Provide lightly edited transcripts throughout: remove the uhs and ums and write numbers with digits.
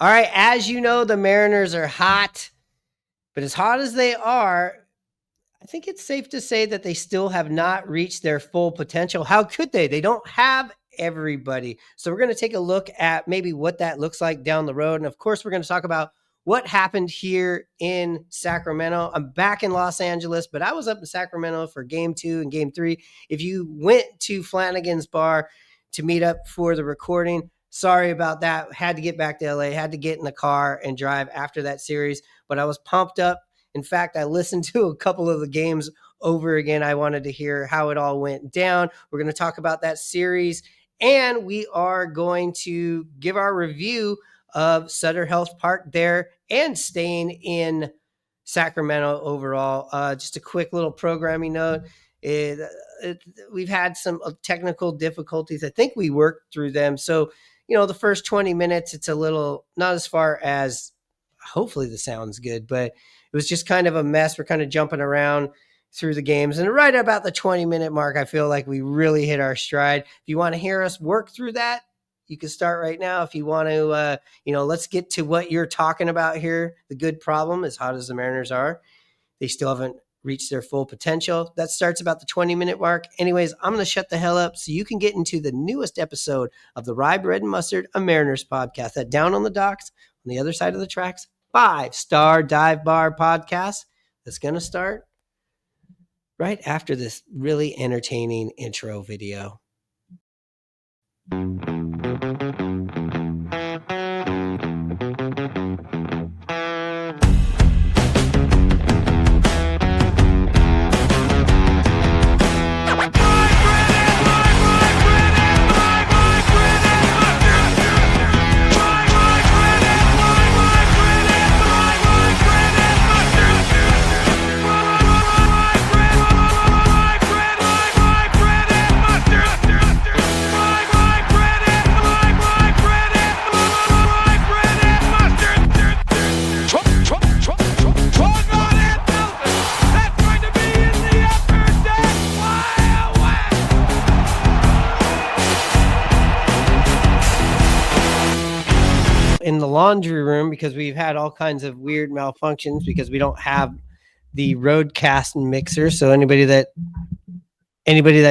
All right, as you know, the Mariners are hot, but as hot as they are, I think it's safe to say that they still have not reached their full potential. How could they? They don't have everybody. So we're going to take a look at maybe what that looks like down the road. And of course, we're going to talk about what happened here in Sacramento. I'm back in Los Angeles, but I was up in Sacramento for game 2 and game 3. If you went to Flanagan's Bar to meet up for the recording, sorry about that. Had to get back to LA, had to get in the car and drive after that series, but I was pumped up. In fact, I listened to a couple of the games over again. I wanted to hear how it all went down. We're going to talk about that series, and we are going to give our review of Sutter Health Park there and staying in Sacramento overall. Just a quick little programming note. We've had some technical difficulties. I think we worked through them. So, the first 20 minutes, it's a little not as far as hopefully the sound's good, but it was just kind of a mess. We're kind of jumping around through the games. And right about the 20-minute mark, I feel like we really hit our stride. If you want to hear us work through that, you can start right now. If you want to, let's get to what you're talking about here. The good problem, as hot as the Mariners are, they still haven't reached their full potential. That starts about the 20-minute mark. Anyways, I'm going to shut the hell up so you can get into the newest episode of the Rye Bread and Mustard, a Mariners podcast. That Down on the Docks, on the other side of the tracks, 5-star dive bar podcast that's going to start right after this really entertaining intro video. In the laundry room, because we've had all kinds of weird malfunctions because we don't have the Rodecaster mixer. So anybody that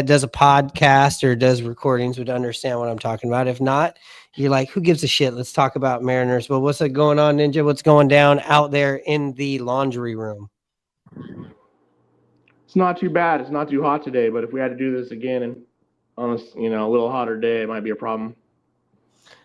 does a podcast or does recordings would understand what I'm talking about. If not, you're like, who gives a shit? Let's talk about Mariners. Well, what's going on, Ninja? What's going down out there in the laundry room? It's not too bad. It's not too hot today, but if we had to do this again and on a little hotter day, it might be a problem.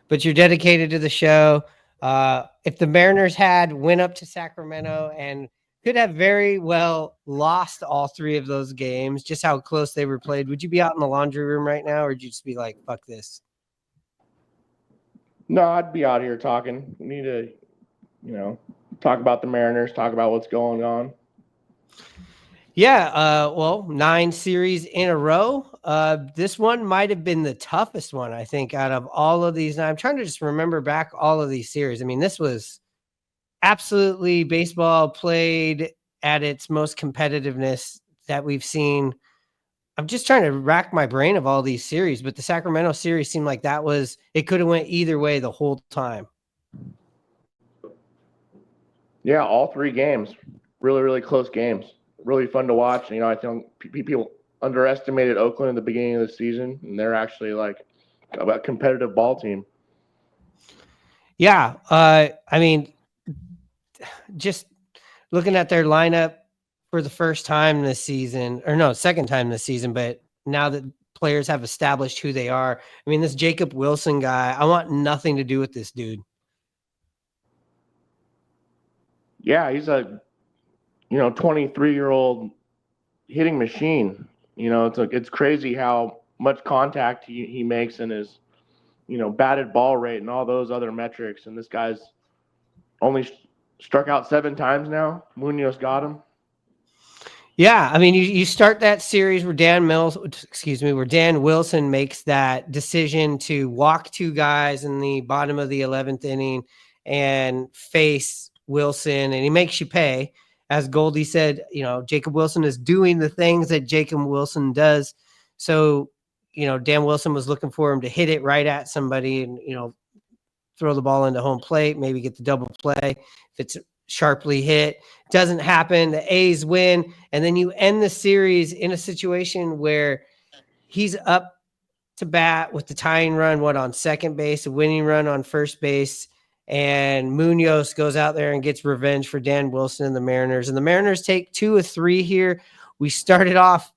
But you're dedicated to the show. If the Mariners went up to Sacramento and could have very well lost all 3 of those games, just how close they were played, would you be out in the laundry room right now, or would you just be like, fuck this? No, I'd be out here talking. We need to, talk about the Mariners, talk about what's going on. Yeah, 9 series in a row. This one might have been the toughest one, I think, out of all of these. Now, I'm trying to just remember back all of these series. I mean, this was absolutely baseball played at its most competitiveness that we've seen. I'm just trying to rack my brain of all these series, but the Sacramento series seemed like it could have went either way the whole time. Yeah, all 3 games, really, really close games. Really fun to watch. I think people underestimated Oakland in the beginning of the season, and they're actually like a competitive ball team. Yeah. I mean, just looking at their lineup for the first time this season, or no, second time this season, but now that players have established who they are, I mean, this Jacob Wilson guy, I want nothing to do with this dude. Yeah, he's a 23-year-old hitting machine. It's crazy how much contact he makes in his, batted ball rate and all those other metrics. And this guy's only struck out 7 times now. Munoz got him. Yeah, I mean, you start that series where Dan Wilson makes that decision to walk 2 guys in the bottom of the 11th inning and face Wilson, and he makes you pay. As Goldie said, Jacob Wilson is doing the things that Jacob Wilson does. So, Dan Wilson was looking for him to hit it right at somebody. And, throw the ball into home plate, maybe get the double play if it's sharply hit. Doesn't happen. The A's win, and then you end the series in a situation where he's up to bat with the tying run, on second base, a winning run on first base, and Munoz goes out there and gets revenge for Dan Wilson and the Mariners. And the Mariners take 2 of 3 here. We started off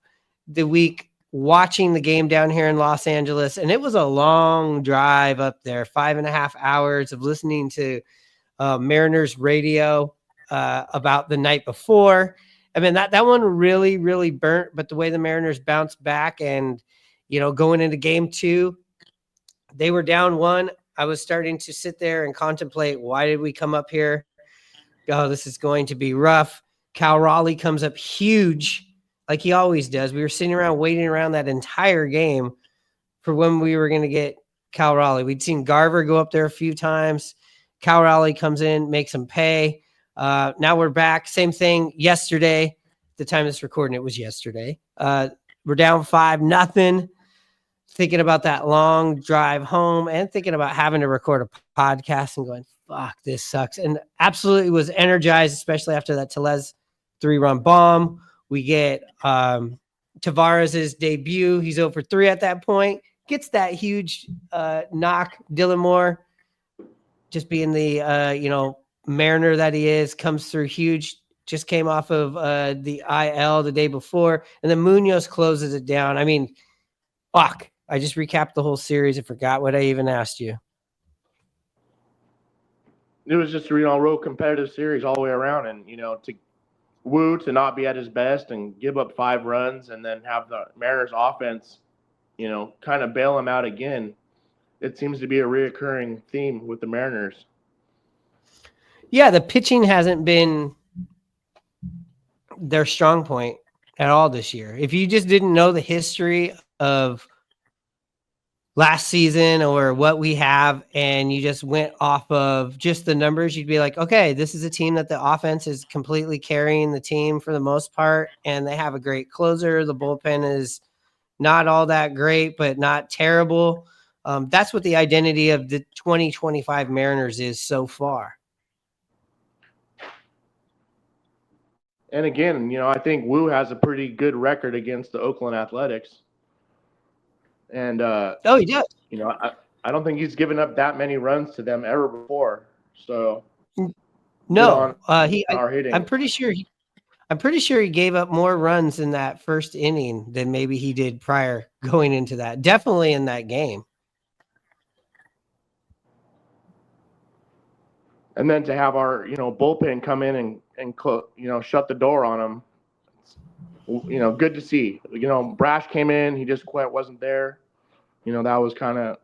the week watching the game down here in Los Angeles, and it was a long drive up there, 5.5 hours of listening to Mariners radio about the night before. I mean, that one really, really burnt, but the way the Mariners bounced back and, going into game 2, they were down 1. I was starting to sit there and contemplate, why did we come up here? Oh, this is going to be rough. Cal Raleigh comes up huge, like he always does. We were sitting around waiting around that entire game for when we were going to get Cal Raleigh. We'd seen Garver go up there a few times. Cal Raleigh comes in, makes him pay. Now we're back. Same thing yesterday. The time of this recording, it was yesterday. We're down 5-0. Thinking about that long drive home and thinking about having to record a podcast and going, fuck, this sucks. And absolutely was energized, especially after that Tellez 3-run bomb. We get Tavares' debut. He's 0 for 3 at that point. Gets that huge knock. Dylan Moore, just being the, Mariner that he is, comes through huge. Just came off of the IL the day before. And then Munoz closes it down. I mean, fuck. I just recapped the whole series. I forgot what I even asked you. It was just a real competitive series all the way around. And, to Wu to not be at his best and give up 5 runs and then have the Mariners offense, kind of bail him out again. It seems to be a reoccurring theme with the Mariners. Yeah, the pitching hasn't been their strong point at all this year. If you just didn't know the history of last season or what we have, and you just went off of just the numbers, you'd be like, okay, this is a team that the offense is completely carrying the team for the most part, and they have a great closer. The bullpen is not all that great, but not terrible. That's what the identity of the 2025 Mariners is so far. And again, I think Wu has a pretty good record against the Oakland Athletics. And he does. I don't think he's given up that many runs to them ever before. So no, hitting. I'm pretty sure he gave up more runs in that first inning than maybe he did prior going into that. Definitely in that game. And then to have our bullpen come in and shut the door on him. Good to see. Brash came in, he just wasn't there. That was kind of.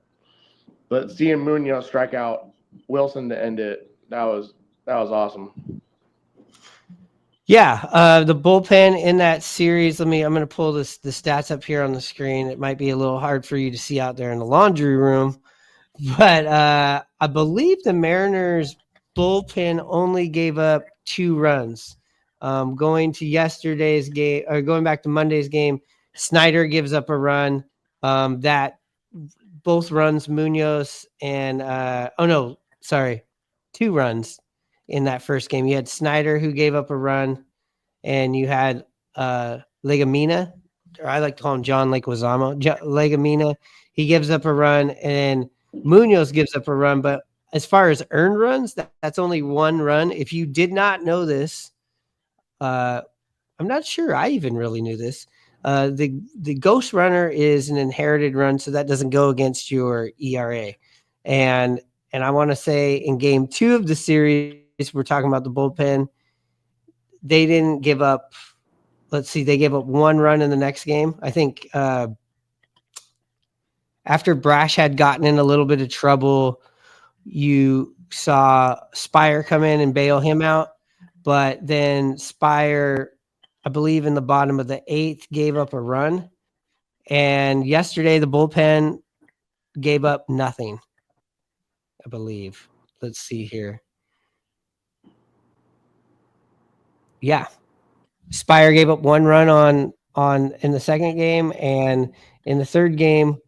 But seeing Munoz strike out Wilson to end it, that was awesome. Yeah, the bullpen in that series. I'm going to pull the stats up here on the screen. It might be a little hard for you to see out there in the laundry room, but I believe the Mariners bullpen only gave up 2 runs. Going to yesterday's game, or going back to Monday's game, Snyder gives up a run. That both runs, Munoz and 2 runs in that first game. You had Snyder who gave up a run, and you had Legumina, or I like to call him John Leguizamo. Legumina, he gives up a run, and Munoz gives up a run. But as far as earned runs, that's only 1 run. If you did not know this, I'm not sure I even really knew this. The ghost runner is an inherited run, so that doesn't go against your ERA. And I want to say in game 2 of the series, we're talking about the bullpen. They didn't give up. Let's see, they gave up 1 run in the next game. I think after Brash had gotten in a little bit of trouble, you saw Spire come in and bail him out. But then Spire, I believe in the bottom of the 8th, gave up a run. And yesterday, the bullpen gave up nothing, I believe. Let's see here. Yeah. Spire gave up 1 run on in the second game, and in the third game,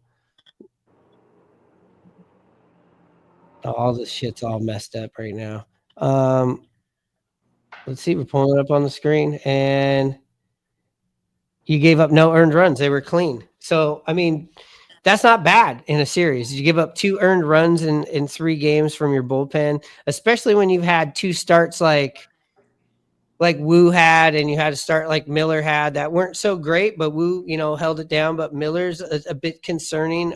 All this shit's all messed up right now. Let's see. We're pulling it up on the screen, and you gave up no earned runs. They were clean. So, I mean, that's not bad in a series. You give up 2 earned runs in 3 games from your bullpen, especially when you've had 2 starts like Wu had, and you had a start like Miller had that weren't so great, but Wu, held it down. But Miller's a bit concerning.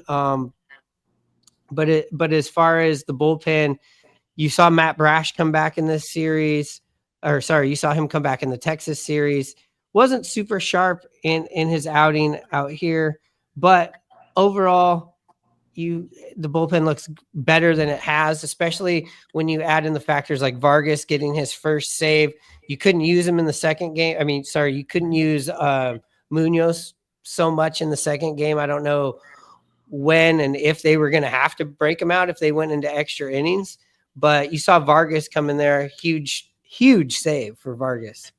But as far as the bullpen, you saw Matt Brash come back in this series, or sorry, you saw him come back in the Texas series. Wasn't super sharp in his outing out here, but overall, the bullpen looks better than it has, especially when you add in the factors like Vargas getting his first save. You couldn't use him in the second game. I mean, sorry, you couldn't use Munoz so much in the second game. I don't know when and if they were going to have to break him out if they went into extra innings. But you saw Vargas come in there, huge save for Vargas.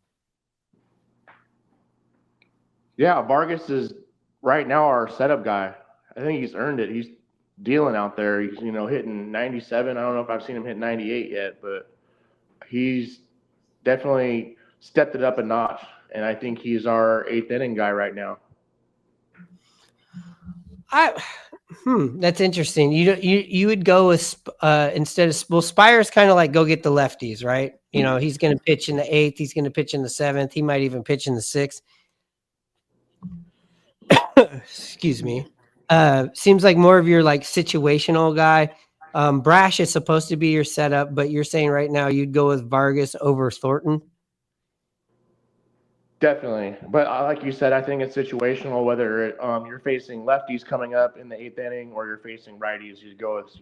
Yeah, Vargas is right now our setup guy. I think he's earned it. He's dealing out there. He's hitting 97. I don't know if I've seen him hit 98 yet, but he's definitely stepped it up a notch. And I think he's our 8th inning guy right now. That's interesting. You would go with instead of Spire's kind of like go get the lefties, right? He's going to pitch in the 8th. He's going to pitch in the 7th. He might even pitch in the 6th. Excuse me. Seems like more of your like situational guy. Brash is supposed to be your setup, but you're saying right now you'd go with Vargas over Thornton. Definitely, but like you said, I think it's situational. Whether you're facing lefties coming up in the 8th inning or you're facing righties, you go with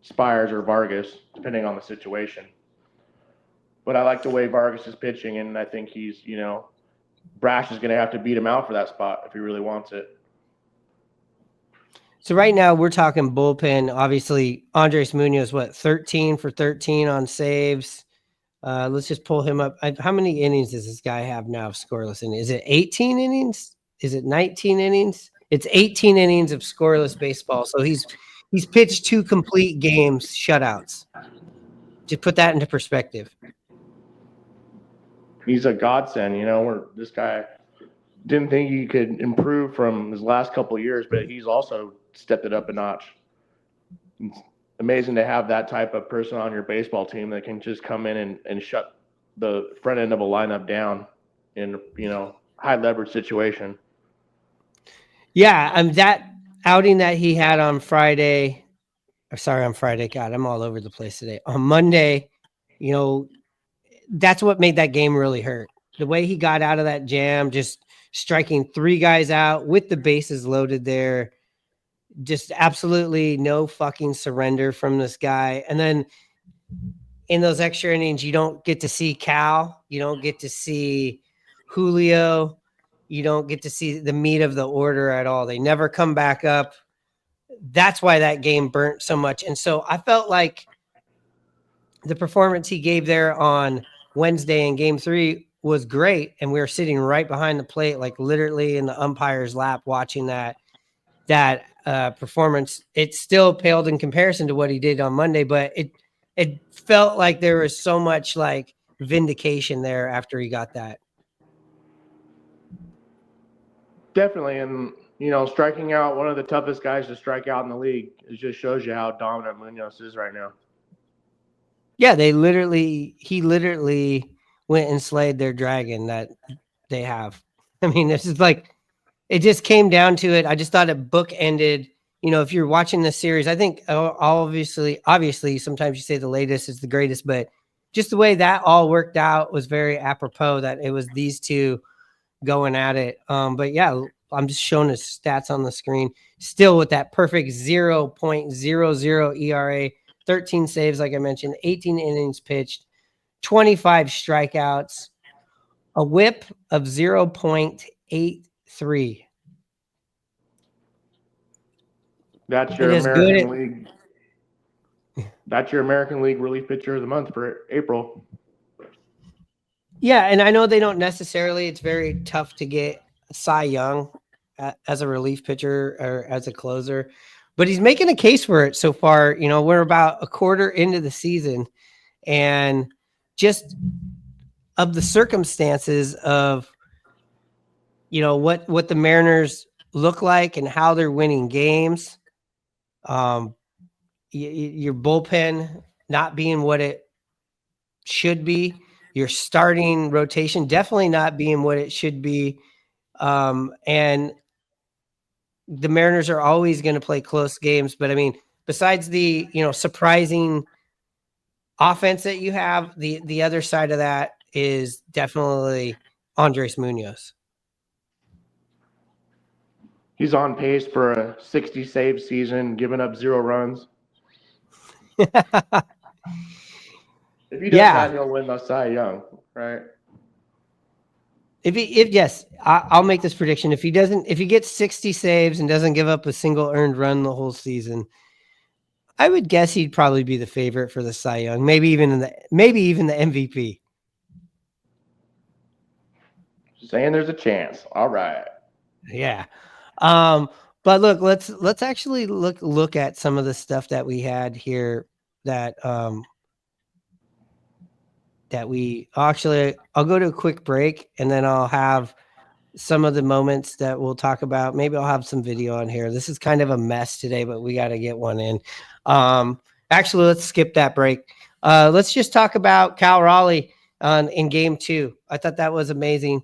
Spires or Vargas, depending on the situation. But I like the way Vargas is pitching, and I think he's Brash is going to have to beat him out for that spot if he really wants it. So right now we're talking bullpen. Obviously, Andres Munoz, 13 for 13 on saves. Let's just pull him up. How many innings does this guy have now of scoreless innings? Is it 18 innings? Is it 19 innings? It's 18 innings of scoreless baseball. So he's pitched 2 complete games, shutouts. Just put that into perspective. He's a godsend, where this guy didn't think he could improve from his last couple of years, but he's also stepped it up a notch. It's amazing to have that type of person on your baseball team that can just come in and shut the front end of a lineup down in high leverage situation. Yeah, that outing that he had on Friday. On Friday. God, I'm all over the place today. On Monday, that's what made that game really hurt. The way he got out of that jam, just striking 3 guys out with the bases loaded there. Just absolutely no fucking surrender from this guy. And then in those extra innings, you don't get to see Cal. You don't get to see Julio. You don't get to see the meat of the order at all. They never come back up. That's why that game burnt so much. And so I felt like the performance he gave there on Wednesday in game 3 was great. And we were sitting right behind the plate, like literally in the umpire's lap watching that performance. It still paled in comparison to what he did on Monday, but it felt like there was so much like vindication there after he got that. Definitely. And, striking out one of the toughest guys to strike out in the league, it just shows you how dominant Munoz is right now. Yeah, he literally went and slayed their dragon that they have. I mean, this is like, it just came down to it. I just thought it bookended. If you're watching this series, I think obviously sometimes you say the latest is the greatest, but just the way that all worked out was very apropos that it was these 2 going at it. But yeah, I'm just showing his stats on the screen. Still with that perfect 0.00 ERA, 13 saves, like I mentioned, 18 innings pitched, 25 strikeouts, a whip of 0.83. That's your American League. That's your American League relief pitcher of the month for April. Yeah, and I know they don't necessarily. It's very tough to get Cy Young as a relief pitcher or as a closer, but he's making a case for it so far. You know, we're about a quarter into the season, and just of the circumstances of, you know, what the Mariners look like and how they're winning games. Um, your bullpen not being what it should be, your starting rotation definitely not being what it should be, and the Mariners are always going to play close games. But I mean, besides the, you know, surprising offense that you have, the other side of that is definitely Andres Munoz. He's on pace for a 60 save season, giving up 0 runs. If he does Yeah. that, he'll win the Cy Young, right? If yes, I'll make this prediction. If he gets 60 saves and doesn't give up a single earned run the whole season, I would guess he'd probably be the favorite for the Cy Young, maybe even the MVP. Saying there's a chance. All right. Yeah. But look, let's actually look at some of the stuff that we had here that I'll go to a quick break, and then I'll have some of the moments that we'll talk about. Maybe I'll have some video on here. This is kind of a mess today, but we got to get one in. Actually, let's skip that break. Let's just talk about Cal Raleigh in game 2. I thought that was amazing.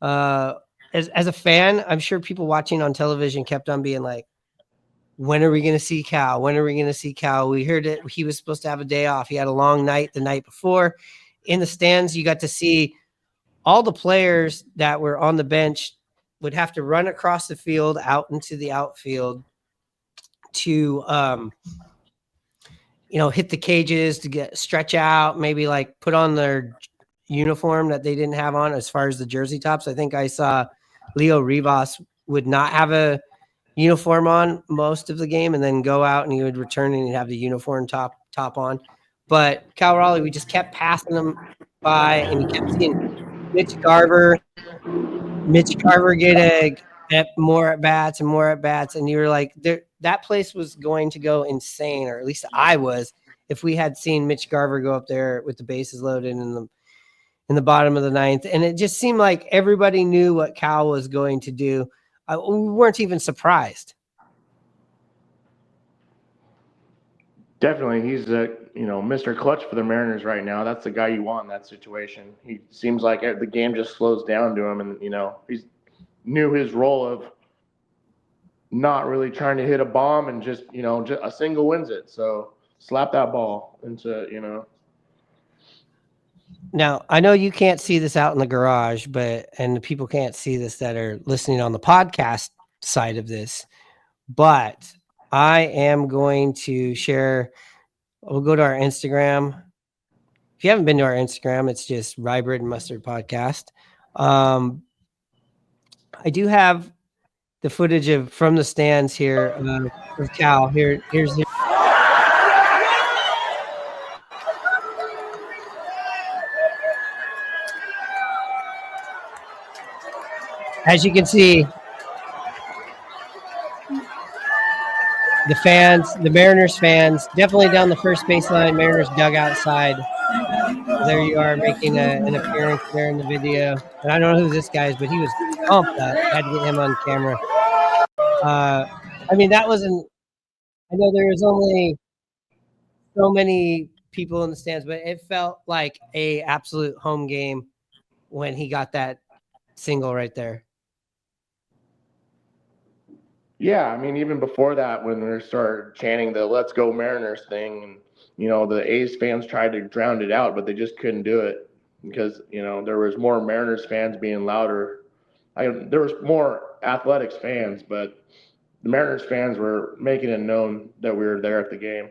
As a fan, I'm sure people watching on television kept on being like, when are we going to see Cal? When are we going to see Cal? We heard it. He was supposed to have a day off. He had a long night the night before. In the stands, you got to see all the players that were on the bench would have to run across the field out into the outfield to, you know, hit the cages to get stretch out, maybe like put on their uniform that they didn't have on as far as the jersey tops. I think I saw Leo Rivas would not have a uniform on most of the game and then go out and he would return and he'd have the uniform top on. But Cal Raleigh, we just kept passing them by, and you kept seeing Mitch Garver get more at bats and more at bats, and you were like, that place was going to go insane, or at least I was, if we had seen Mitch Garver go up there with the bases loaded in the bottom of the 9th. And it just seemed like everybody knew what Cal was going to do. We weren't even surprised. Definitely, he's Mr. Clutch for the Mariners right now. That's the guy you want in that situation. He seems like the game just slows down to him, and he's knew his role of not really trying to hit a bomb and just a single wins it. So slap that ball into. Now, I know you can't see this out in the garage, and the people can't see this that are listening on the podcast side of this, but I am going to share. We'll go to our Instagram. If you haven't been to our Instagram, it's just Rye Bread and Mustard Podcast. I do have the footage from the stands here of Cal. Here's the. As you can see, the Mariners fans, definitely down the first baseline, Mariners dugout side. There you are, making an appearance there in the video. And I don't know who this guy is, but he was pumped up. Had to get him on camera. I mean, that wasn't. I know there was only so many people in the stands, but it felt like a absolute home game when he got that single right there. Yeah, I mean, even before that, when we started chanting the "Let's Go Mariners" thing, and the A's fans tried to drown it out, but they just couldn't do it because there was more Mariners fans being louder. There was more Athletics fans, but the Mariners fans were making it known that we were there at the game.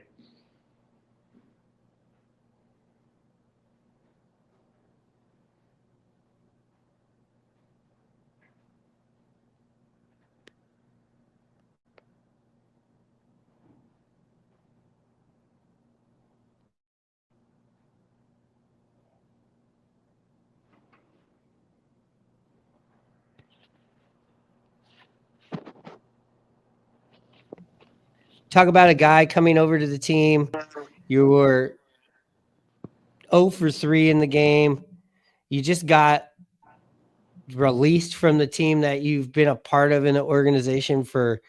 talk about a guy coming over to the team. You were 0 for 3 in the game. You just got released from the team that you've been a part of in the organization for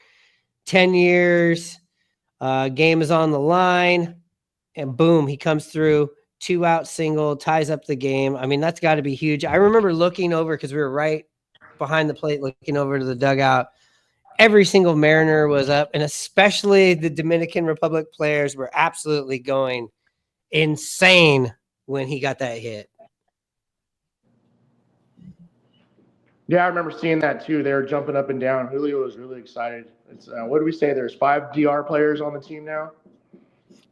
10 years. Game is on the line, and boom, he comes through, 2-out single, ties up the game. I mean, that's got to be huge. I remember looking over because we were right behind the plate, looking over to the dugout. Every single Mariner was up, and especially the Dominican Republic players were absolutely going insane when he got that hit. Yeah, I remember seeing that too. They were jumping up and down. Julio was really excited. It's what do we say? There's 5 DR players on the team now.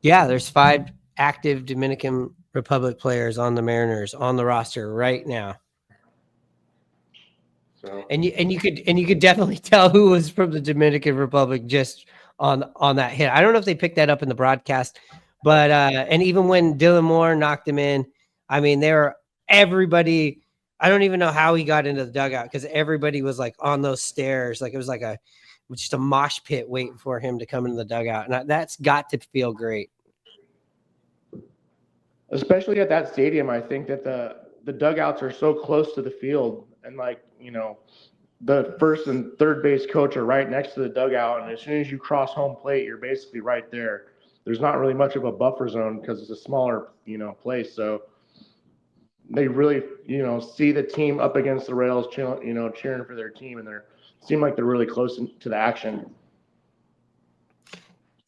Yeah, there's 5 active Dominican Republic players on the Mariners on the roster right now. So And you could definitely tell who was from the Dominican Republic just on that hit. I don't know if they picked that up in the broadcast, but and even when Dylan Moore knocked him in, I mean, everybody. I don't even know how he got into the dugout because everybody was like on those stairs, like it was like just a mosh pit waiting for him to come into the dugout, and that's got to feel great. especially at that stadium, I think that the dugouts are so close to the field, and like the first and third base coach are right next to the dugout, and as soon as you cross home plate, you're basically right there. There's not really much of a buffer zone because it's a smaller place, so they really see the team up against the rails, cheering for their team, and seem like they're really close to the action.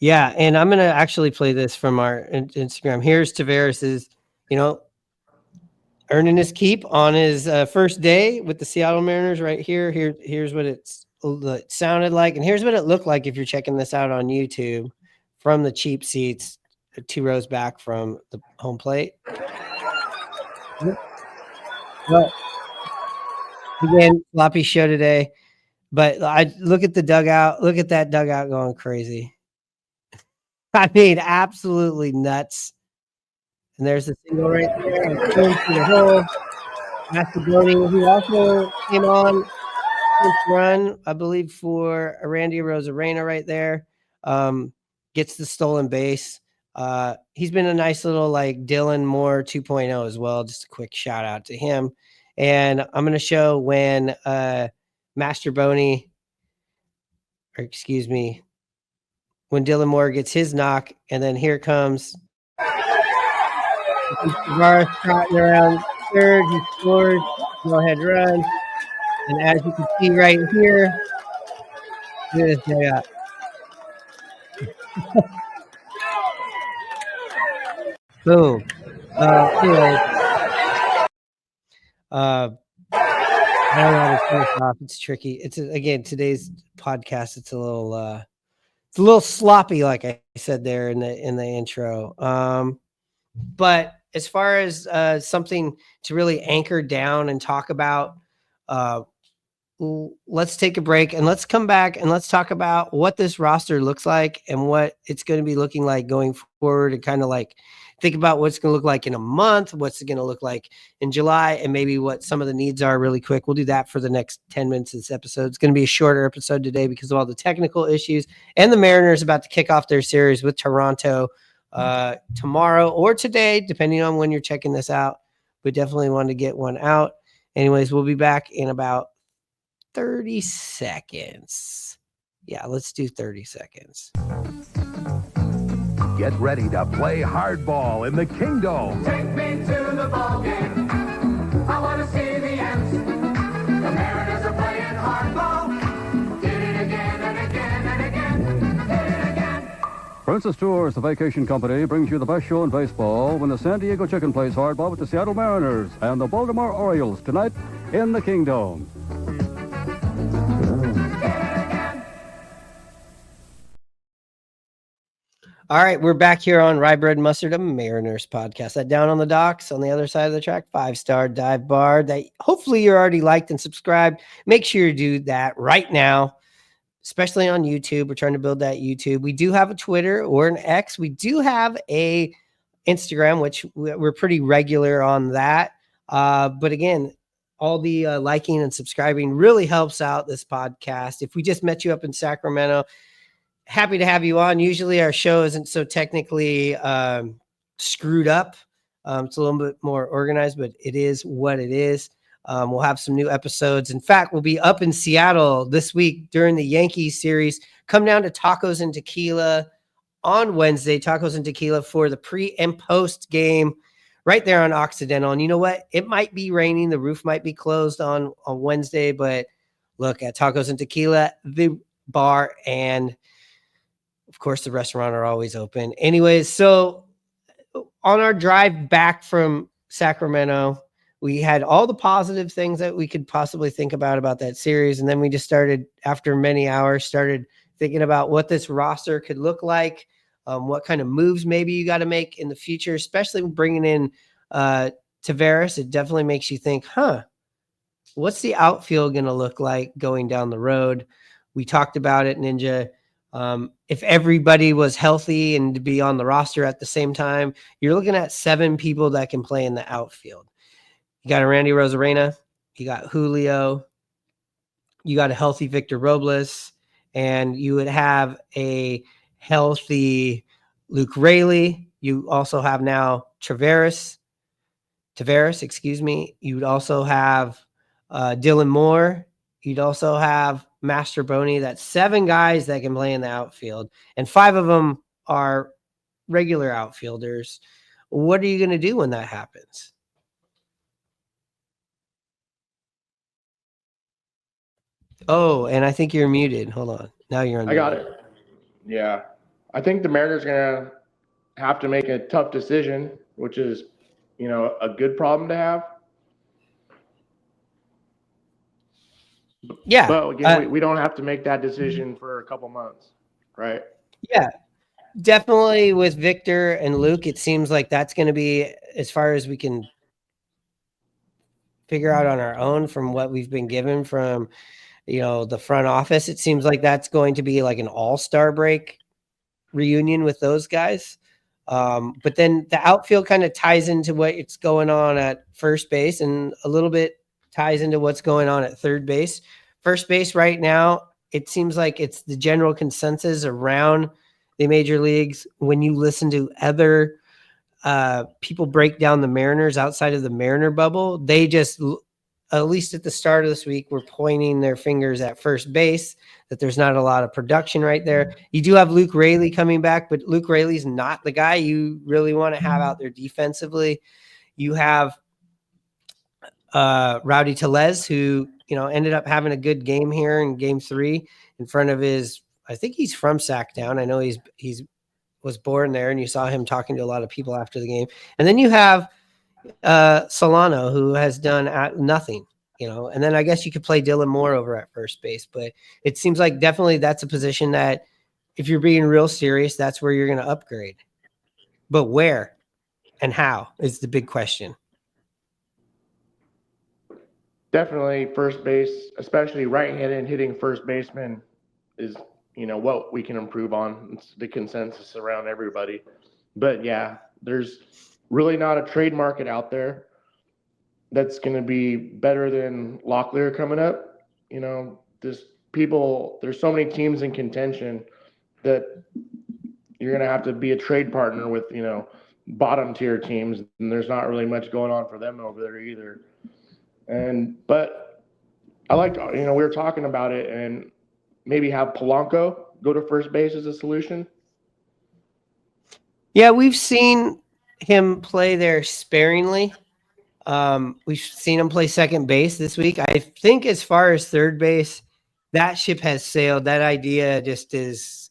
Yeah, and I'm gonna actually play this from our Instagram. Here's Taveras' earning his keep on his first day with the Seattle Mariners right here. Here's what it sounded like, and here's what it looked like if you're checking this out on YouTube from the cheap seats, 2 rows back from the home plate. Well, again, sloppy show today, but I look at the dugout. Look at that dugout going crazy. I mean, absolutely nuts. And there's the single right there. And to the hole. Macedoni, who also came on run, I believe, for Randy Rosarena right there. Gets the stolen base. He's been a nice little like Dylan Moore 2.0 as well. Just a quick shout out to him. And I'm going to show when Mastrobuoni, or excuse me, when Dylan Moore gets his knock, and then here comes Tavares trotting around third. He scores. Go ahead, run. And as you can see right here, look at this guy. Boom. Anyway, I don't know how to turn this off. It's tricky. It's again today's podcast. It's a little sloppy, like I said there in the intro. But as far as something to really anchor down and talk about, let's take a break and let's come back and let's talk about what this roster looks like and what it's going to be looking like going forward, and kind of like think about what's going to look like in a month, what's it going to look like in July, and maybe what some of the needs are really quick. We'll do that for the next 10 minutes of this episode. It's going to be a shorter episode today because of all the technical issues, and the Mariners about to kick off their series with Toronto tomorrow or today, depending on when you're checking this out. We definitely want to get one out. Anyways, we'll be back in about 30 seconds. Yeah, let's do 30 seconds. Get ready to play hardball in the Kingdome. Take me to the ball game. I want to see the Ants. The Mariners are playing hardball. Did it again and again and again. Did it again. Princess Tours, the vacation company, brings you the best show in baseball when the San Diego Chicken plays hardball with the Seattle Mariners and the Baltimore Orioles tonight in the Kingdome. All right, we're back here on Rye Bread and Mustard, a Mariners podcast. That down on the docks on the other side of the track, 5-star dive bar that hopefully you're already liked and subscribed. Make sure you do that right now, especially on YouTube. We're trying to build that YouTube. We do have a Twitter or an X. We do have a Instagram, which we're pretty regular on that. But again, all the liking and subscribing really helps out this podcast. If we just met you up in Sacramento, Happy to have you on. Usually our show isn't so technically screwed up. It's a little bit more organized, but it is what it is. We'll have some new episodes. In fact, we'll be up in Seattle this week during the Yankees series. Come down to Tacos and Tequila on Wednesday, Tacos and Tequila for the pre and post game right there on Occidental. And you know what? It might be raining. The roof might be closed on Wednesday, but look at Tacos and Tequila, the bar and of course the restaurant are always open. Anyways, so on our drive back from Sacramento, we had all the positive things that we could possibly think about that series. And then we just started, after many hours, started thinking about what this roster could look like, what kind of moves maybe you got to make in the future, especially bringing in Tavares. It definitely makes you think, what's the outfield going to look like going down the road? We talked about it, Ninja. If everybody was healthy and to be on the roster at the same time, you're looking at 7 people that can play in the outfield. You got a Randy Rosarena, you got Julio, you got a healthy Victor Robles, and you would have a healthy Luke Raley. You also have now Tavares, excuse me. You would also have Dylan Moore. You'd also have Master Boney. That's 7 guys that can play in the outfield, and 5 of them are regular outfielders. What are you going to do when that happens? Oh, and I think you're muted. Hold on. Now you're on. I got it. Yeah. I think the Mariners are going to have to make a tough decision, which is, a good problem to have. Yeah. But again, we don't have to make that decision for a couple months, right? Yeah. Definitely with Victor and Luke, it seems like that's going to be as far as we can figure out on our own from what we've been given from the front office. It seems like that's going to be like an all-star break reunion with those guys. But then the outfield kind of ties into what's going on at first base and a little bit ties into what's going on at third base. First base right now, it seems like it's the general consensus around the major leagues. When you listen to other people break down the Mariners outside of the Mariner bubble, they just, at least at the start of this week, were pointing their fingers at first base, that there's not a lot of production right there. You do have Luke Raley coming back, but Luke Raley's not the guy you really want to have out there defensively. You have Rowdy Tellez, who, ended up having a good game here in game 3 in front of I think he's from Sacktown. I know he's was born there, and you saw him talking to a lot of people after the game. And then you have Solano, who has done nothing, and then I guess you could play Dylan Moore over at first base, but it seems like definitely that's a position that if you're being real serious, that's where you're going to upgrade. But where and how is the big question. Definitely first base, especially right-handed hitting first baseman is, what we can improve on. It's the consensus around everybody. But yeah, there's really not a trade market out there that's going to be better than Locklear coming up. There's so many teams in contention that you're going to have to be a trade partner with, bottom tier teams. And there's not really much going on for them over there either. But I like, we were talking about it and maybe have Polanco go to first base as a solution. Yeah, we've seen him play there sparingly. We've seen him play second base this week. I think as far as third base, that ship has sailed. That idea just is,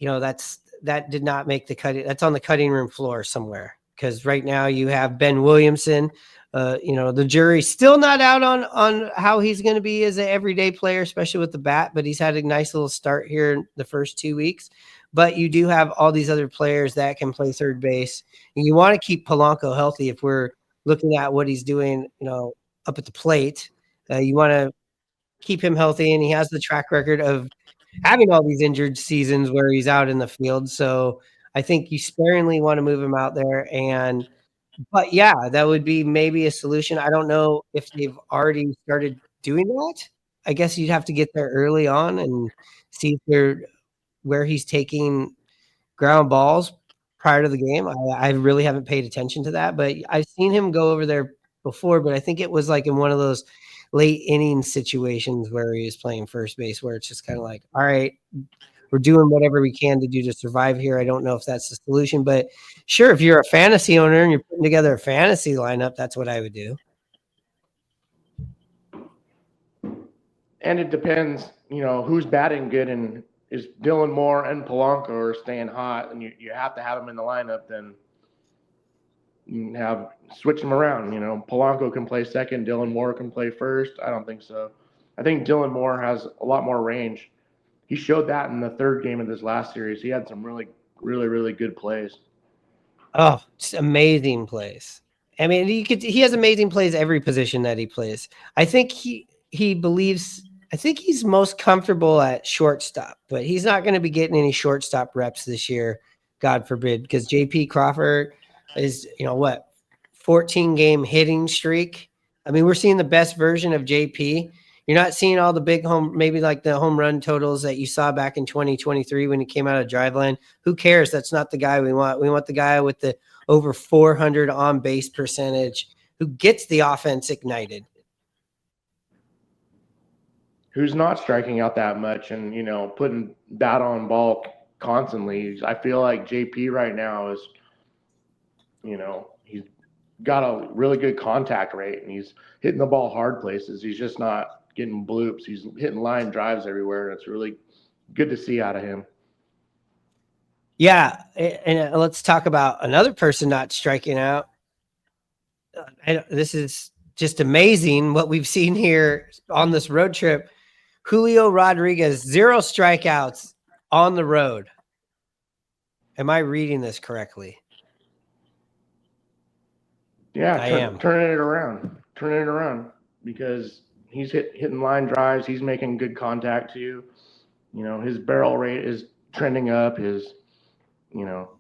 that did not make the cutting. That's on the cutting room floor somewhere. Because right now you have Ben Williamson. The jury's still not out on how he's going to be as an everyday player, especially with the bat, but he's had a nice little start here in the first 2 weeks. But you do have all these other players that can play third base. And you want to keep Polanco healthy if we're looking at what he's doing, up at the plate. You want to keep him healthy, and he has the track record of having all these injured seasons where he's out in the field. So I think you sparingly want to move him out there. But yeah, that would be maybe a solution. I don't know if they've already started doing that. I guess you'd have to get there early on and see if they're where he's taking ground balls prior to the game. I really haven't paid attention to that, but I've seen him go over there before, but I think it was like in one of those late inning situations where he was playing first base, where it's just kind of like, all right, we're doing whatever we can to do to survive here. I don't know if that's the solution, but sure, if you're a fantasy owner and you're putting together a fantasy lineup, that's what I would do. And it depends, who's batting good, and is Dylan Moore and Polanco are staying hot, and you have to have them in the lineup, then you can switch them around. Polanco can play second, Dylan Moore can play first. I don't think so. I think Dylan Moore has a lot more range. He showed that in the third game of this last series. He had some really, really, really good plays. Oh, just amazing plays. I mean, he has amazing plays every position that he plays. I think I think he's most comfortable at shortstop, but he's not going to be getting any shortstop reps this year, God forbid, because JP Crawford is, 14-game hitting streak. I mean, we're seeing the best version of JP. You're not seeing all the big maybe like the home run totals that you saw back in 2023 when he came out of Driveline. Who cares? That's not the guy we want. We want the guy with the over 400 on base percentage who gets the offense ignited. Who's not striking out that much and, putting bat on ball constantly. I feel like JP right now is, he's got a really good contact rate and he's hitting the ball hard places. He's just not getting bloops. He's hitting line drives everywhere. And it's really good to see out of him. Yeah. And let's talk about another person not striking out. This is just amazing what we've seen here on this road trip. Julio Rodriguez, 0 strikeouts on the road. Am I reading this correctly? Yeah, I am. Turning it around because he's hitting line drives. He's making good contact too. His barrel rate is trending up. His,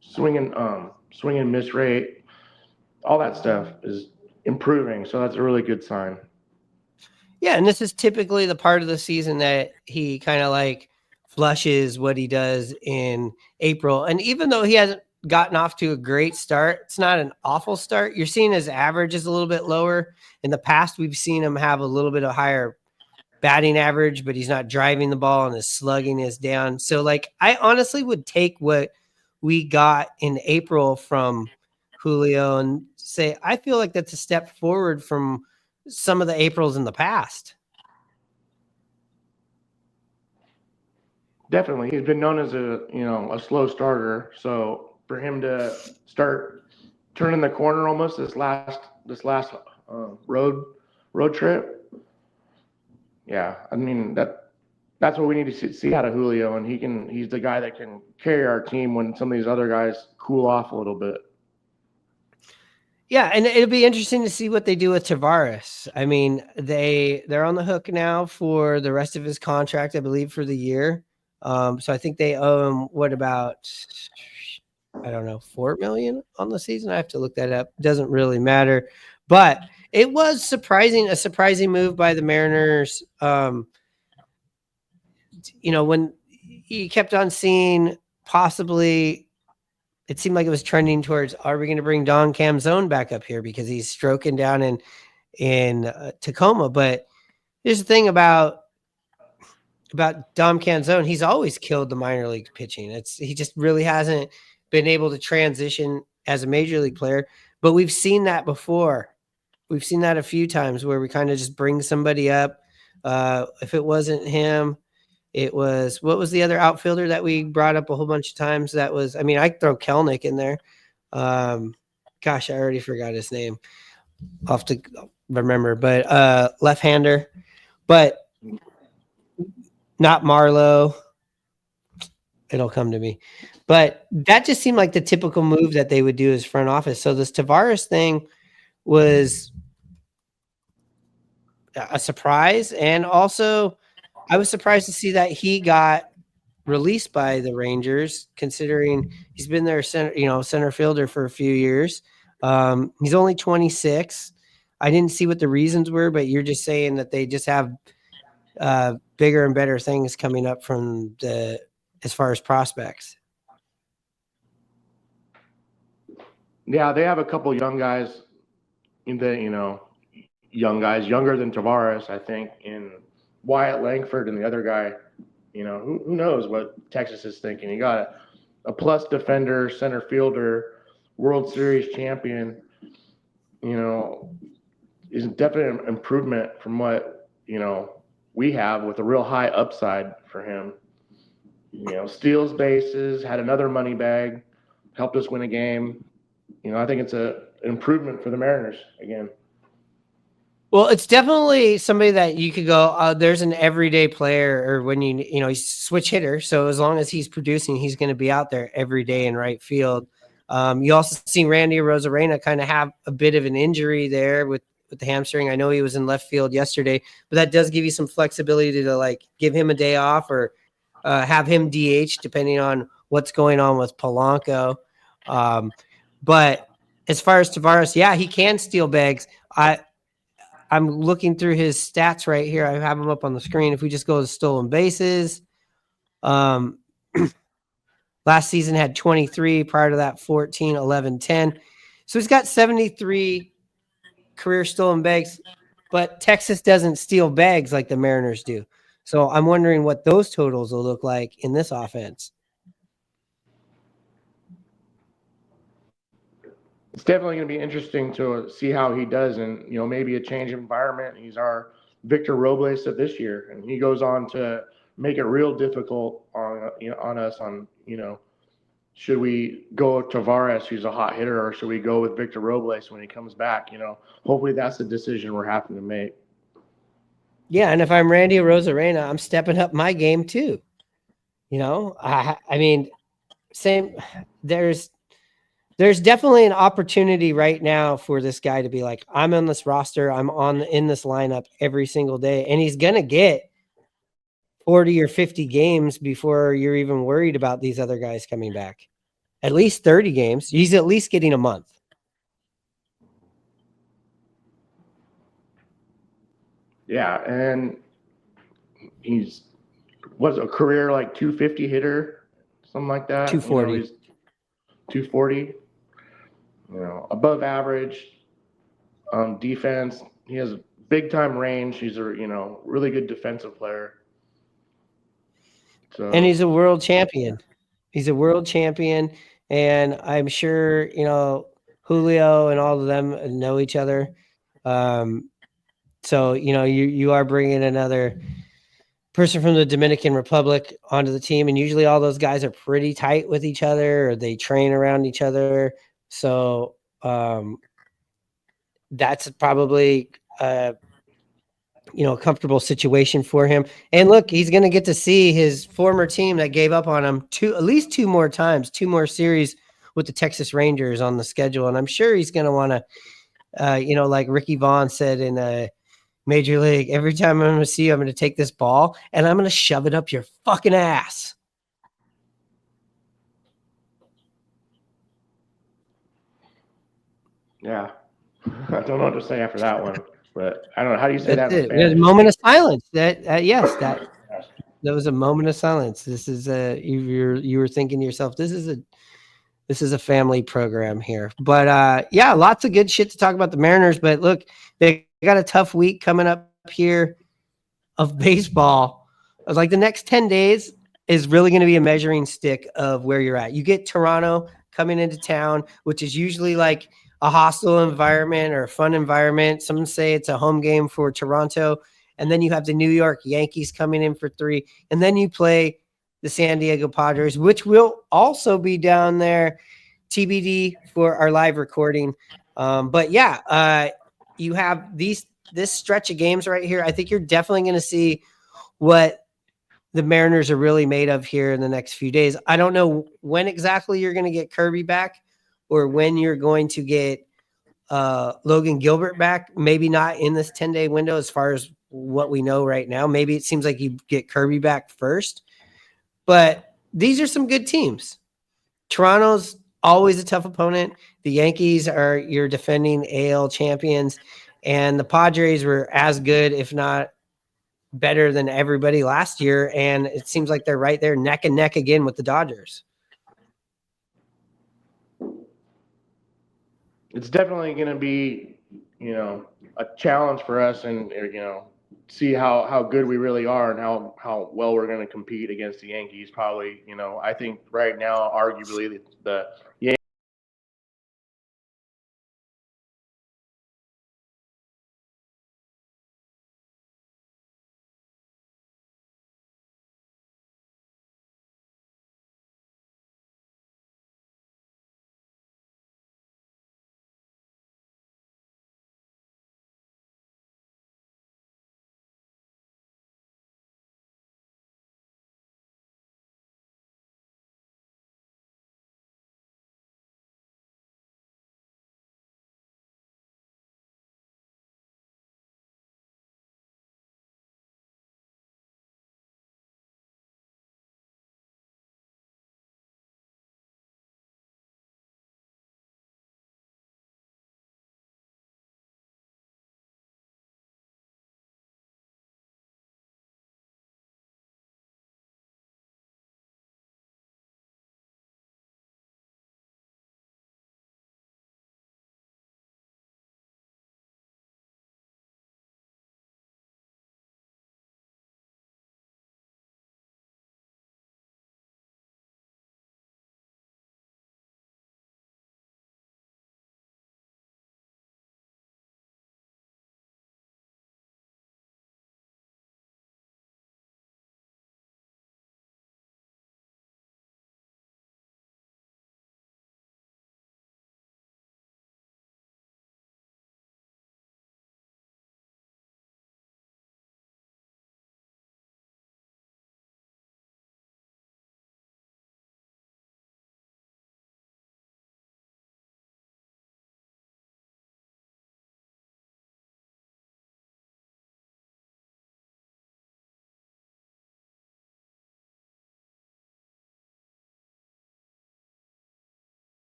swing and miss rate, all that stuff is improving. So that's a really good sign. Yeah, and this is typically the part of the season that he kind of like flushes what he does in April. And even though he hasn't gotten off to a great start, it's not an awful start. You're seeing his average is a little bit lower. In the past, we've seen him have a little bit of higher batting average, but he's not driving the ball and his slugging is down. So, like, I honestly would take what we got in April from Julio and say, I feel like that's a step forward from some of the Aprils in the past. Definitely. He's been known as a slow starter. So for him to start turning the corner almost this last road trip. Yeah. I mean, that's what we need to see out of Julio. And he's the guy that can carry our team when some of these other guys cool off a little bit. Yeah, and it'll be interesting to see what they do with Tavares. I mean, they're on the hook now for the rest of his contract, I believe, for the year. So I think they owe him $4 million on the season. I have to look that up. Doesn't really matter, but it was a surprising move by the Mariners. When you kept on seeing possibly. It seemed like it was trending towards, are we going to bring Dom Canzone back up here because he's stroking down in Tacoma? But here's the thing about Dom Canzone. He's always killed the minor league pitching. He just really hasn't been able to transition as a major league player. But we've seen that before. We've seen that a few times where we kind of just bring somebody up. If it wasn't him, it was, what was the other outfielder that we brought up a whole bunch of times? That was, I mean, I throw Kelnick in there. Gosh, I already forgot his name. I'll have to remember, but left-hander, but not Marlowe. It'll come to me. But that just seemed like the typical move that they would do as front office. So this Tavares thing was a surprise, and also I was surprised to see that he got released by the Rangers, considering he's been their center fielder for a few years. He's only 26. I didn't see what the reasons were, but you're just saying that they just have bigger and better things coming up from the as far as prospects. Yeah, they have a couple young guys young guys, younger than Tavares, I think, in Wyatt Langford and the other guy. Who knows what Texas is thinking. You got a plus defender, center fielder, World Series champion, is definitely an improvement from what, we have, with a real high upside for him. Steals bases, had another money bag, helped us win a game. I think it's an improvement for the Mariners again. Well, it's definitely somebody that you could go, there's an everyday player, or when he's switch hitter. So as long as he's producing, he's going to be out there every day in right field. You also seen Randy Arozarena kind of have a bit of an injury there with the hamstring. I know he was in left field yesterday, but that does give you some flexibility to like give him a day off or have him DH depending on what's going on with Polanco. But as far as Tavares, yeah, he can steal bags. I'm looking through his stats right here. I have them up on the screen. If we just go to stolen bases, last season had 23, prior to that 14, 11, 10. So he's got 73 career stolen bags, but Texas doesn't steal bags like the Mariners do. So I'm wondering what those totals will look like in this offense. It's definitely going to be interesting to see how he does, and maybe a change of environment. He's our Victor Robles of this year, and he goes on to make it real difficult on us. Should we go Tavares, who's a hot hitter, or should we go with Victor Robles when he comes back? Hopefully that's the decision we're having to make. Yeah, and if I'm Randy Arozarena, I'm stepping up my game too. I mean, same. There's definitely an opportunity right now for this guy to be like, I'm on this roster, I'm in this lineup every single day, and he's gonna get 40 or 50 games before you're even worried about these other guys coming back. At least 30 games. He's at least getting a month. Yeah, and he's a career like 250 hitter, something like that. 240. He's 240. Above average defense. He has big time range. He's a really good defensive player. So, and he's a world champion. He's a world champion, and I'm sure Julio and all of them know each other. So you are bringing another person from the Dominican Republic onto the team, and usually all those guys are pretty tight with each other, or they train around each other. So that's probably a comfortable situation for him. And look, he's going to get to see his former team that gave up on him at least two more series with the Texas Rangers on the schedule. And I'm sure he's going to want to, like Ricky Vaughn said in Major League, every time I'm going to see you, I'm going to take this ball and I'm going to shove it up your fucking ass. Yeah. I don't know what to say after that one, but I don't know. How do you say that? There's a moment of silence. Yes, that was a moment of silence. This is you were thinking to yourself, this is a family program here. But yeah, lots of good shit to talk about the Mariners. But look, they got a tough week coming up here of baseball. Like the next 10 days is really going to be a measuring stick of where you're at. You get Toronto coming into town, which is usually like a hostile environment or a fun environment. Some say it's a home game for Toronto. And then you have the New York Yankees coming in for 3. And then you play the San Diego Padres, which will also be down there, TBD for our live recording. But yeah, you have this stretch of games right here. I think you're definitely going to see what the Mariners are really made of here in the next few days. I don't know when exactly you're going to get Kirby back, or when you're going to get Logan Gilbert back. Maybe not in this 10-day window as far as what we know right now. Maybe it seems like you get Kirby back first. But these are some good teams. Toronto's always a tough opponent. The Yankees are your defending AL champions. And the Padres were as good, if not better than everybody last year, and it seems like they're right there neck and neck again with the Dodgers. It's definitely going to be, a challenge for us, and see how good we really are and how well we're going to compete against the Yankees. Probably, I think right now, arguably the